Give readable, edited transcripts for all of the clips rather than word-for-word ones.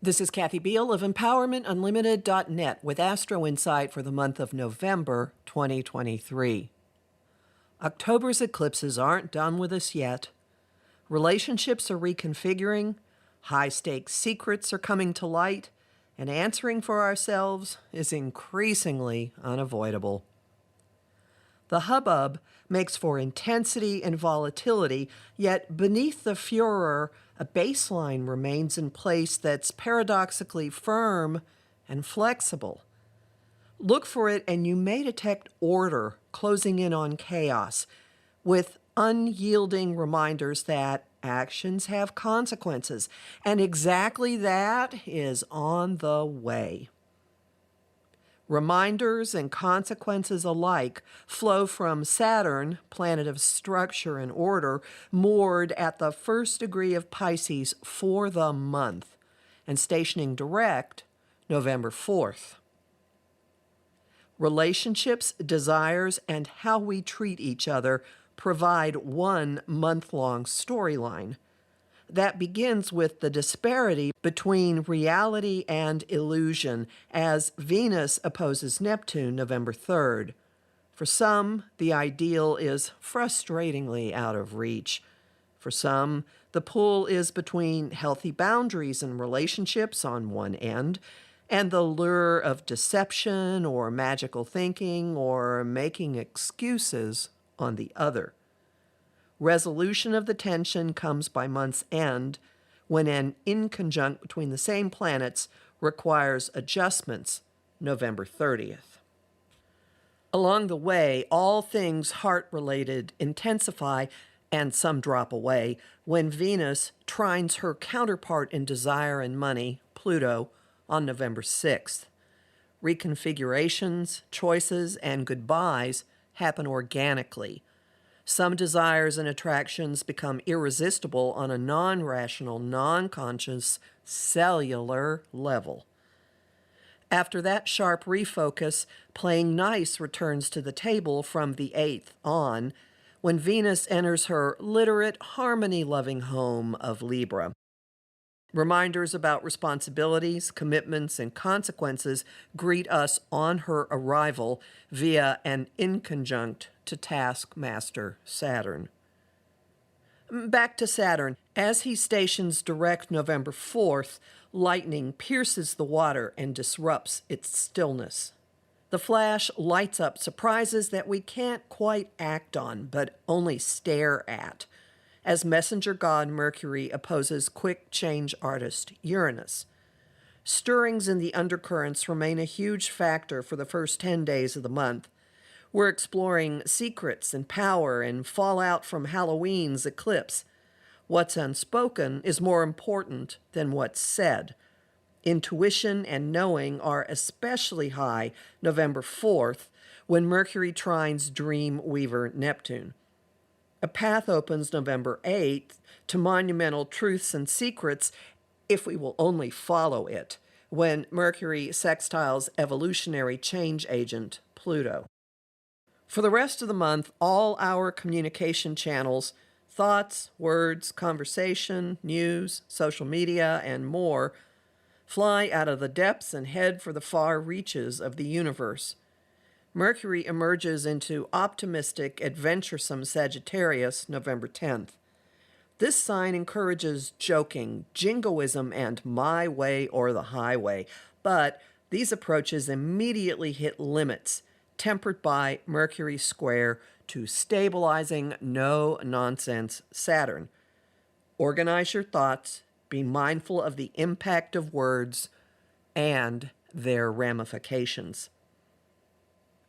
This is Kathy Biehl of EmpowermentUnlimited.net with Astro-Insight for the month of November 2023. October's eclipses aren't done with us yet. Relationships are reconfiguring, high-stakes secrets are coming to light, and answering for ourselves is increasingly unavoidable. The hubbub makes for intensity and volatility, yet beneath the furor, a baseline remains in place that's paradoxically firm and flexible. Look for it and you may detect order closing in on chaos, with unyielding reminders that actions have consequences, and exactly that is on the way. Reminders and consequences alike flow from Saturn, planet of structure and order, moored at the first degree of Pisces for the month, and stationing direct November 4th. Relationships, desires, and how we treat each other provide one month-long storyline that begins with the disparity between reality and illusion as Venus opposes Neptune November 3rd. For some, the ideal is frustratingly out of reach. For some, the pull is between healthy boundaries and relationships on one end and the lure of deception or magical thinking or making excuses on the other. Resolution of the tension comes by month's end, when an inconjunct between the same planets requires adjustments November 30th. Along the way, all things heart-related intensify and some drop away when Venus trines her counterpart in desire and money, Pluto, on November 6th. Reconfigurations, choices, and goodbyes happen organically. Some desires and attractions become irresistible on a non-rational, non-conscious, cellular level. After that sharp refocus, playing nice returns to the table from the 8th on, when Venus enters her literate, harmony-loving home of Libra. Reminders about responsibilities, commitments, and consequences greet us on her arrival via an inconjunct to taskmaster Saturn. Back to Saturn. As he stations direct November 4th, lightning pierces the water and disrupts its stillness. The flash lights up surprises that we can't quite act on, but only stare at, as messenger god Mercury opposes quick change artist Uranus. Stirrings in the undercurrents remain a huge factor for the first 10 days of the month. We're exploring secrets and power and fallout from Halloween's eclipse. What's unspoken is more important than what's said. Intuition and knowing are especially high November 4th, when Mercury trines Dream Weaver Neptune. A path opens November 8th to monumental truths and secrets if we will only follow it, when Mercury sextiles evolutionary change agent Pluto. For the rest of the month, all our communication channels, thoughts, words, conversation, news, social media, and more, fly out of the depths and head for the far reaches of the universe. Mercury emerges into optimistic, adventuresome Sagittarius November 10th. This sign encourages joking, jingoism, and my way or the highway, but these approaches immediately hit limits, tempered by Mercury square to stabilizing no-nonsense Saturn. Organize your thoughts, be mindful of the impact of words and their ramifications.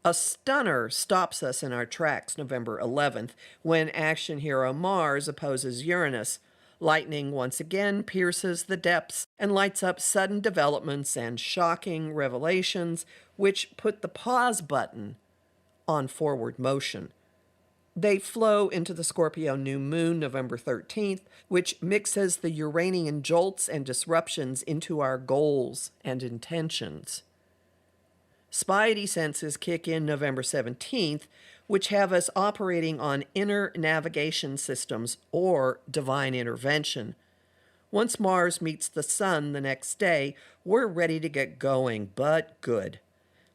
A stunner stops us in our tracks November 11th, when action hero Mars opposes Uranus. Lightning once again pierces the depths and lights up sudden developments and shocking revelations, which put the pause button on forward motion. They flow into the Scorpio new moon November 13th, which mixes the Uranian jolts and disruptions into our goals and intentions. Spidey senses kick in November 17th, which have us operating on inner navigation systems or divine intervention. Once Mars meets the Sun the next day, we're ready to get going, but good.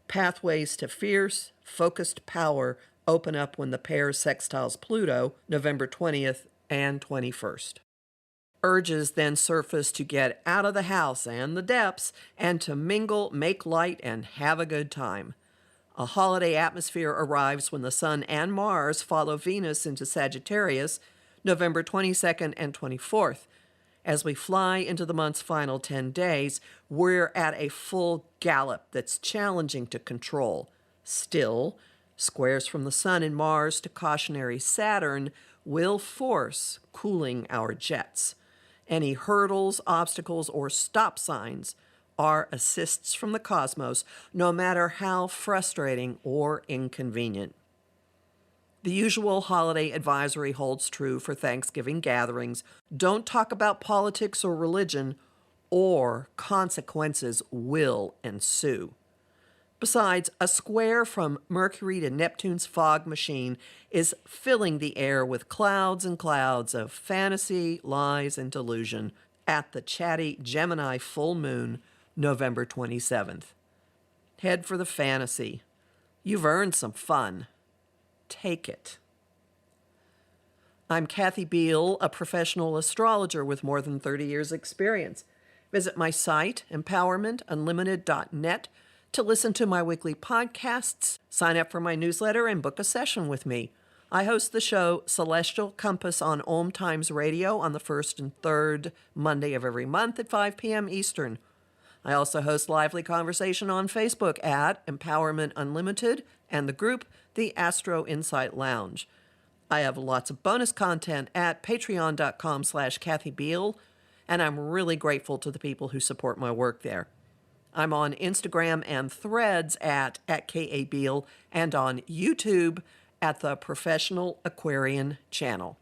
Pathways to fierce, focused power open up when the pair sextiles Pluto November 20th and 21st. Urges then surface to get out of the house and the depths and to mingle, make light, and have a good time. A holiday atmosphere arrives when the Sun and Mars follow Venus into Sagittarius November 22nd and 24th. As we fly into the month's final 10 days, we're at a full gallop that's challenging to control. Still, squares from the Sun and Mars to cautionary Saturn will force cooling our jets. Any hurdles, obstacles, or stop signs are assists from the cosmos, no matter how frustrating or inconvenient. The usual holiday advisory holds true for Thanksgiving gatherings. Don't talk about politics or religion, or consequences will ensue. Besides, a square from Mercury to Neptune's fog machine is filling the air with clouds and clouds of fantasy, lies, and delusion at the chatty Gemini full moon, November 27th. Head for the fantasy. You've earned some fun. Take it. I'm Kathy Biehl, a professional astrologer with more than 30 years' experience. Visit my site, empowermentunlimited.net, to listen to my weekly podcasts, sign up for my newsletter, and book a session with me. I host the show Celestial Compass on Om Times Radio on the first and third Monday of every month at 5 p.m. Eastern. I also host lively conversation on Facebook at Empowerment Unlimited and the group The Astro-Insight Lounge. I have lots of bonus content at patreon.com/Kathy Biehl, and I'm really grateful to the people who support my work there. I'm on Instagram and Threads at @KABiehl and on YouTube at the Professional Aquarian channel.